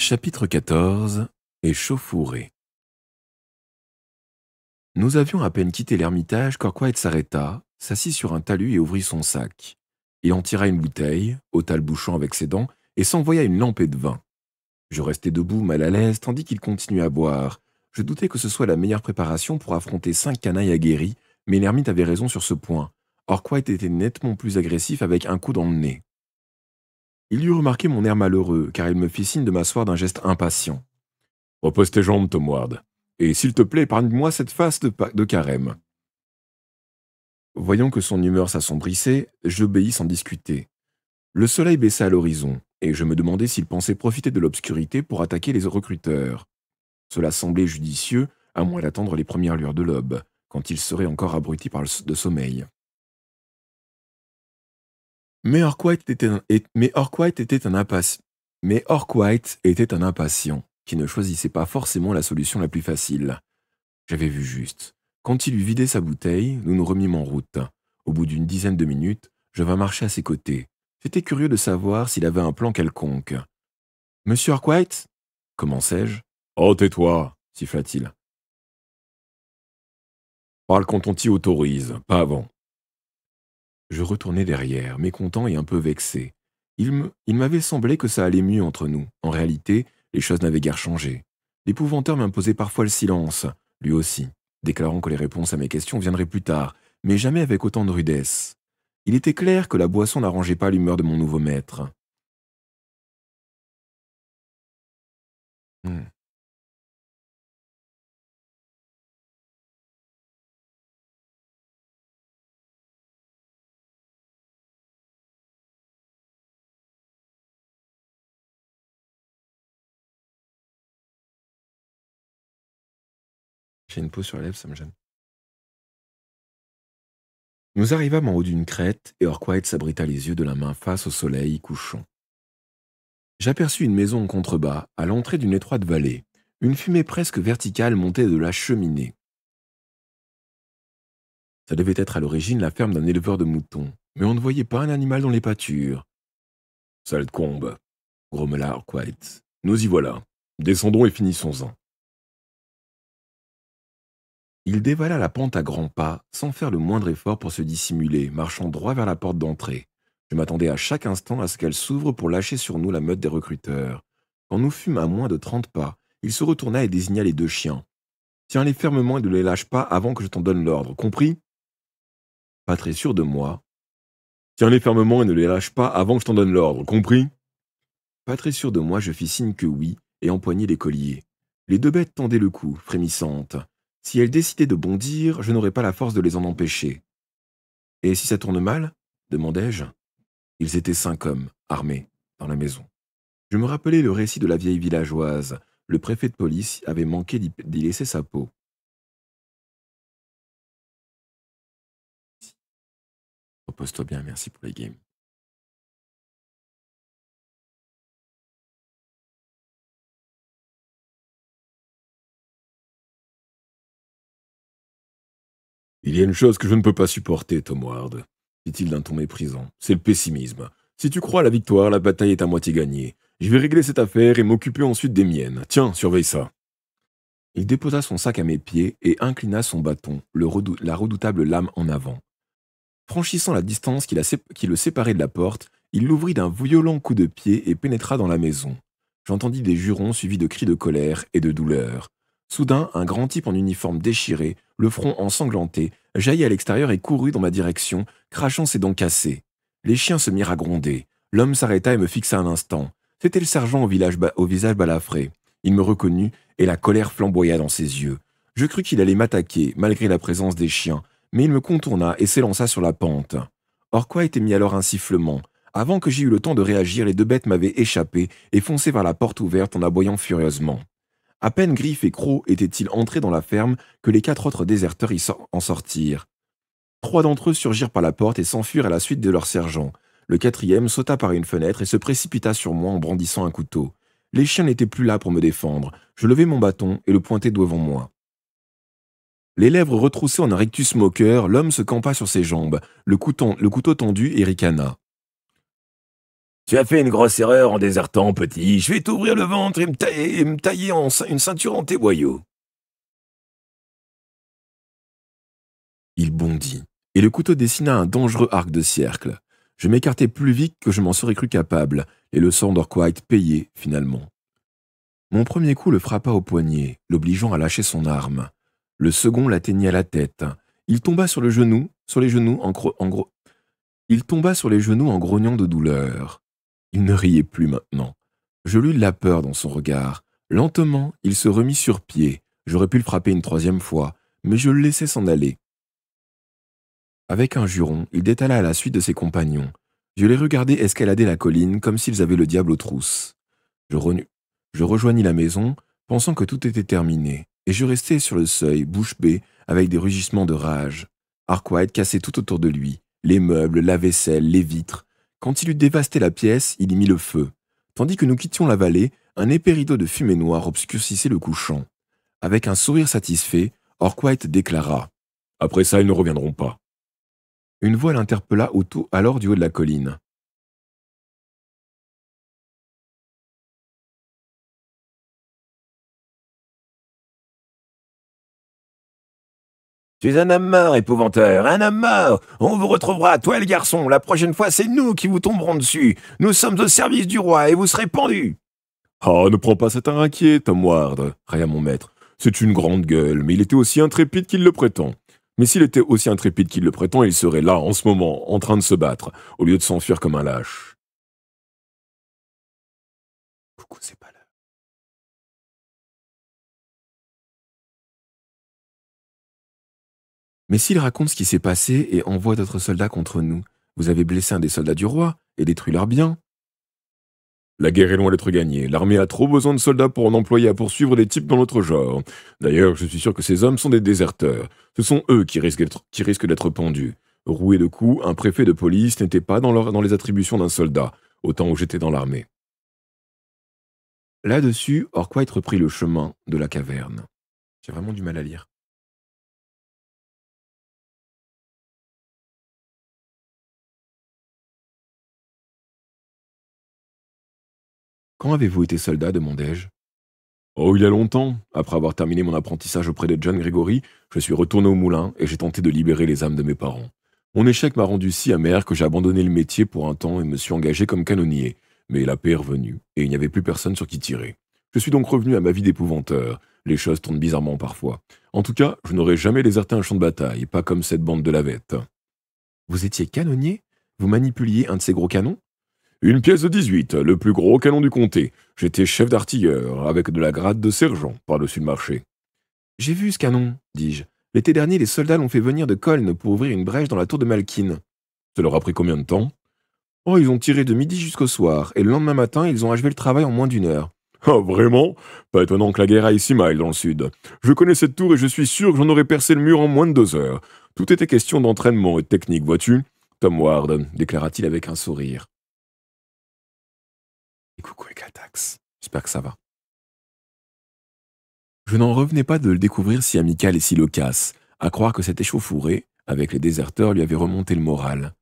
Chapitre 14. Échauffourée. Nous avions à peine quitté l'ermitage qu'Orquite s'arrêta, s'assit sur un talus et ouvrit son sac. Il en tira une bouteille, ôta le bouchon avec ses dents et s'envoya une lampée de vin. Je restai debout mal à l'aise tandis qu'il continuait à boire. Je doutais que ce soit la meilleure préparation pour affronter 5 canailles aguerris, mais l'ermite avait raison sur ce point. Orquite était nettement plus agressif avec un coup dans le nez. Il eut remarqué mon air malheureux, car il me fit signe de m'asseoir d'un geste impatient. « Repose tes jambes, Tom Ward, et s'il te plaît, épargne-moi cette face de carême. » Voyant que son humeur s'assombrissait, j'obéis sans discuter. Le soleil baissa à l'horizon, et je me demandais s'il pensait profiter de l'obscurité pour attaquer les recruteurs. Cela semblait judicieux, à moins d'attendre les premières lueurs de l'aube, quand il serait encore abruti de sommeil. Mais Orquite était un impatient, qui ne choisissait pas forcément la solution la plus facile. J'avais vu juste. Quand il eut vidé sa bouteille, nous nous remîmes en route. Au bout d'une dizaine de minutes, je vins marcher à ses côtés. J'étais curieux de savoir s'il avait un plan quelconque. « Monsieur Orquite » commençai-je. « Oh, tais-toi » siffla-t-il. « Parle quand on t'y autorise, pas avant. » Je retournai derrière, mécontent et un peu vexé. Il m'avait semblé que ça allait mieux entre nous. En réalité, les choses n'avaient guère changé. L'épouvanteur m'imposait parfois le silence, lui aussi, déclarant que les réponses à mes questions viendraient plus tard, mais jamais avec autant de rudesse. Il était clair que la boisson n'arrangeait pas l'humeur de mon nouveau maître. Hmm. J'ai une peau sur la lèvre, ça me gêne. Nous arrivâmes en haut d'une crête et Orquite s'abrita les yeux de la main face au soleil couchant. J'aperçus une maison en contrebas, à l'entrée d'une étroite vallée. Une fumée presque verticale montait de la cheminée. Ça devait être à l'origine la ferme d'un éleveur de moutons, mais on ne voyait pas un animal dans les pâtures. « Sale combe !» grommela Orquite. « Nous y voilà. Descendons et finissons-en. » Il dévala la pente à grands pas, sans faire le moindre effort pour se dissimuler, marchant droit vers la porte d'entrée. Je m'attendais à chaque instant à ce qu'elle s'ouvre pour lâcher sur nous la meute des recruteurs. Quand nous fûmes à moins de 30 pas, il se retourna et désigna les 2 chiens. « Tiens-les fermement et ne les lâche pas avant que je t'en donne l'ordre, compris ?» Pas très sûr de moi. « Tiens-les fermement et ne les lâche pas avant que je t'en donne l'ordre, compris ?» Pas très sûr de moi, je fis signe que oui et empoignai les colliers. Les 2 bêtes tendaient le cou, frémissantes. Si elles décidaient de bondir, je n'aurais pas la force de les en empêcher. « Et si ça tourne mal ?» demandai-je. Ils étaient 5 hommes, armés, dans la maison. Je me rappelais le récit de la vieille villageoise. Le préfet de police avait manqué d'y laisser sa peau. Repose-toi bien, merci pour les games. Il y a une chose que je ne peux pas supporter, Tom Ward, dit-il d'un ton méprisant. C'est le pessimisme. Si tu crois à la victoire, la bataille est à moitié gagnée. Je vais régler cette affaire et m'occuper ensuite des miennes. Tiens, surveille ça. Il déposa son sac à mes pieds et inclina son bâton, la redoutable lame en avant. Franchissant la distance qui le séparait de la porte, il l'ouvrit d'un violent coup de pied et pénétra dans la maison. J'entendis des jurons suivis de cris de colère et de douleur. Soudain, un grand type en uniforme déchiré, le front ensanglanté, jaillit à l'extérieur et courut dans ma direction, crachant ses dents cassées. Les chiens se mirent à gronder. L'homme s'arrêta et me fixa un instant. C'était le sergent au visage balafré. Il me reconnut et la colère flamboya dans ses yeux. Je crus qu'il allait m'attaquer, malgré la présence des chiens, mais il me contourna et s'élança sur la pente. Orquite émit alors un sifflement. Avant que j'eus eu le temps de réagir, les 2 bêtes m'avaient échappé et foncé vers la porte ouverte en aboyant furieusement. À peine Griff et Croc étaient-ils entrés dans la ferme que les 4 autres déserteurs en sortirent. 3 d'entre eux surgirent par la porte et s'enfuirent à la suite de leur sergent. Le 4e sauta par une fenêtre et se précipita sur moi en brandissant un couteau. Les chiens n'étaient plus là pour me défendre. Je levai mon bâton et le pointai devant moi. Les lèvres retroussées en un rictus moqueur, l'homme se campa sur ses jambes, le couteau tendu et ricana. Tu as fait une grosse erreur en désertant, petit. Je vais t'ouvrir le ventre et me tailler une ceinture en tes boyaux. Il bondit, et le couteau dessina un dangereux arc de cercle. Je m'écartai plus vite que je m'en serais cru capable, et le sang d'Orquite payait, finalement. Mon premier coup le frappa au poignet, l'obligeant à lâcher son arme. Le second l'atteignit à la tête. Il tomba sur les genoux Il tomba sur les genoux en grognant de douleur. Il ne riait plus maintenant. Je lus de la peur dans son regard. Lentement, il se remit sur pied. J'aurais pu le frapper une troisième fois, mais je le laissai s'en aller. Avec un juron, il détala à la suite de ses compagnons. Je les regardai escalader la colline comme s'ils avaient le diable aux trousses. Je rejoignis la maison, pensant que tout était terminé, et je restai sur le seuil, bouche bée, avec des rugissements de rage. Arkwright cassait tout autour de lui, les meubles, la vaisselle, les vitres. Quand il eut dévasté la pièce, il y mit le feu. Tandis que nous quittions la vallée, un épais rideau de fumée noire obscurcissait le couchant. Avec un sourire satisfait, Arkwright déclara « Après ça, ils ne reviendront pas. » Une voix l'interpella alors du haut de la colline. Tu es un homme mort, épouvanteur, un homme mort. On vous retrouvera, toi et le garçon. La prochaine fois, c'est nous qui vous tomberons dessus. Nous sommes au service du roi et vous serez pendus. Oh, ne prends pas cet air inquiet, Tom Ward, railla mon maître. C'est une grande gueule, mais il était aussi intrépide qu'il le prétend. Mais s'il était aussi intrépide qu'il le prétend, il serait là, en ce moment, en train de se battre, au lieu de s'enfuir comme un lâche. Coucou, c'est pas là. Mais s'il raconte ce qui s'est passé et envoie d'autres soldats contre nous, vous avez blessé un des soldats du roi et détruit leurs biens. La guerre est loin d'être gagnée. L'armée a trop besoin de soldats pour en employer à poursuivre des types dans notre genre. D'ailleurs, je suis sûr que ces hommes sont des déserteurs. Ce sont eux qui risquent d'être pendus. Roué de coups, un préfet de police n'était pas dans les attributions d'un soldat, au temps où j'étais dans l'armée. Là-dessus, Orquite reprit le chemin de la caverne. J'ai vraiment du mal à lire. Quand avez-vous été soldat demandai-je. Oh, il y a longtemps. Après avoir terminé mon apprentissage auprès de John Gregory, je suis retourné au moulin et j'ai tenté de libérer les âmes de mes parents. Mon échec m'a rendu si amer que j'ai abandonné le métier pour un temps et me suis engagé comme canonnier. Mais la paix est revenue et il n'y avait plus personne sur qui tirer. Je suis donc revenu à ma vie d'épouvanteur. Les choses tournent bizarrement parfois. En tout cas, je n'aurais jamais déserté un champ de bataille, pas comme cette bande de lavettes. Vous étiez canonnier? Vous manipuliez un de ces gros canons? Une pièce de 18, le plus gros canon du comté. J'étais chef d'artilleur, avec de la grade de sergent par-dessus le marché. J'ai vu ce canon, dis-je. L'été dernier, les soldats l'ont fait venir de Colne pour ouvrir une brèche dans la tour de Malkin. Ça leur a pris combien de temps? Oh, ils ont tiré de midi jusqu'au soir, et le lendemain matin, ils ont achevé le travail en moins d'1 heure. Ah, vraiment? Pas étonnant que la guerre aille si mal dans le sud. Je connais cette tour et je suis sûr que j'en aurais percé le mur en moins de 2 heures. Tout était question d'entraînement et de technique, vois-tu? Tom Ward, déclara-t-il avec un sourire. Et coucou Éclatax, j'espère que ça va. Je n'en revenais pas de le découvrir si amical et si loquace, à croire que cette échauffourée, avec les déserteurs, lui avait remonté le moral.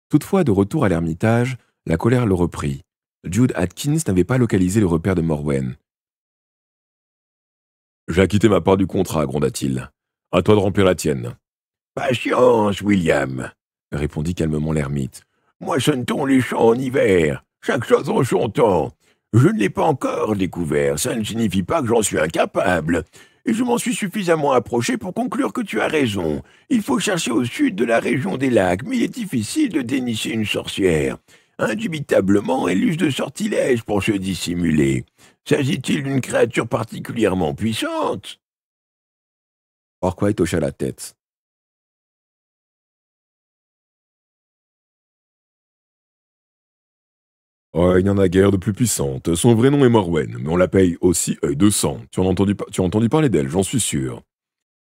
Toutefois, de retour à l'ermitage, la colère le reprit. Jude Atkins n'avait pas localisé le repère de Morwen. J'ai acquitté ma part du contrat, gronda-t-il. À toi de remplir la tienne. Patience, William, répondit calmement l'ermite. Moissonne-t-on les champs en hiver? Chaque chose en son temps. Je ne l'ai pas encore découvert, ça ne signifie pas que j'en suis incapable. Et je m'en suis suffisamment approché pour conclure que tu as raison. Il faut chercher au sud de la région des lacs, mais il est difficile de dénicher une sorcière. Indubitablement, elle use de sortilèges pour se dissimuler. S'agit-il d'une créature particulièrement puissante? Orquite hocha la tête. Oh, il n'y en a guère de plus puissante. Son vrai nom est Morwen, mais on la paye aussi œil de sang. Tu as entendu parler d'elle, j'en suis sûr.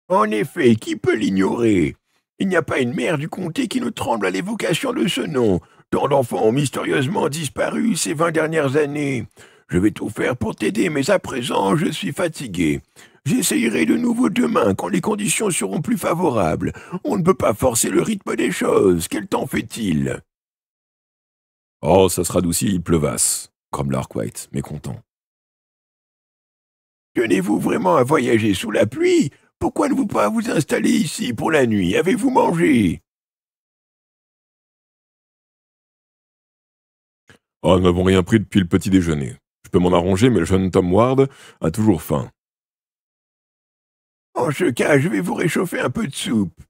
En effet, qui peut l'ignorer? Il n'y a pas une mère du comté qui ne tremble à l'évocation de ce nom. Tant d'enfants ont mystérieusement disparu ces 20 dernières années. Je vais tout faire pour t'aider, mais à présent, je suis fatigué. J'essayerai de nouveau demain, quand les conditions seront plus favorables. On ne peut pas forcer le rythme des choses. Quel temps fait-il? Oh, ça se radoucit, il pleuvasse, grommela Arkwright, mécontent. Tenez-vous vraiment à voyager sous la pluie? Pourquoi ne vous pas vous installer ici pour la nuit? Avez-vous mangé? Oh, nous n'avons rien pris depuis le petit déjeuner. Je peux m'en arranger, mais le jeune Tom Ward a toujours faim. En ce cas, je vais vous réchauffer un peu de soupe.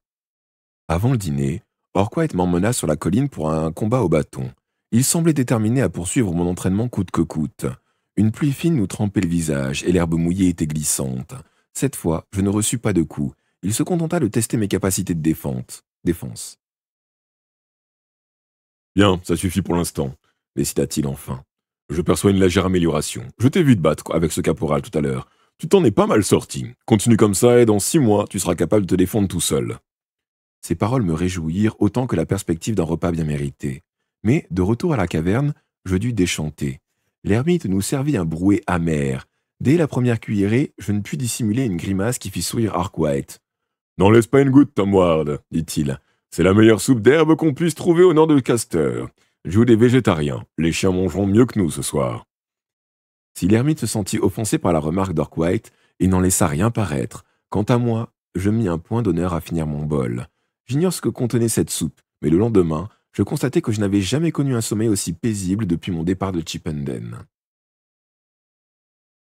Avant le dîner, Arkwright m'emmena sur la colline pour un combat au bâton. Il semblait déterminé à poursuivre mon entraînement coûte que coûte. Une pluie fine nous trempait le visage et l'herbe mouillée était glissante. Cette fois, je ne reçus pas de coups. Il se contenta de tester mes capacités de défense. Bien, ça suffit pour l'instant, décida-t-il enfin. Je perçois une légère amélioration. Je t'ai vu te battre avec ce caporal tout à l'heure. Tu t'en es pas mal sorti. Continue comme ça et dans 6 mois, tu seras capable de te défendre tout seul. Ces paroles me réjouirent autant que la perspective d'un repas bien mérité. Mais, de retour à la caverne, je dus déchanter. L'ermite nous servit un brouet amer. Dès la première cuillerée, je ne pus dissimuler une grimace qui fit sourire Arkwright. N'en laisse pas une goutte, Tom Ward, dit-il. C'est la meilleure soupe d'herbe qu'on puisse trouver au nord de Caster. Joue des végétariens. Les chiens mangeront mieux que nous ce soir. Si l'ermite se sentit offensé par la remarque d'Arkwright, il n'en laissa rien paraître. Quant à moi, je mis un point d'honneur à finir mon bol. J'ignore ce que contenait cette soupe, mais le lendemain, je constatai que je n'avais jamais connu un sommeil aussi paisible depuis mon départ de Chipenden.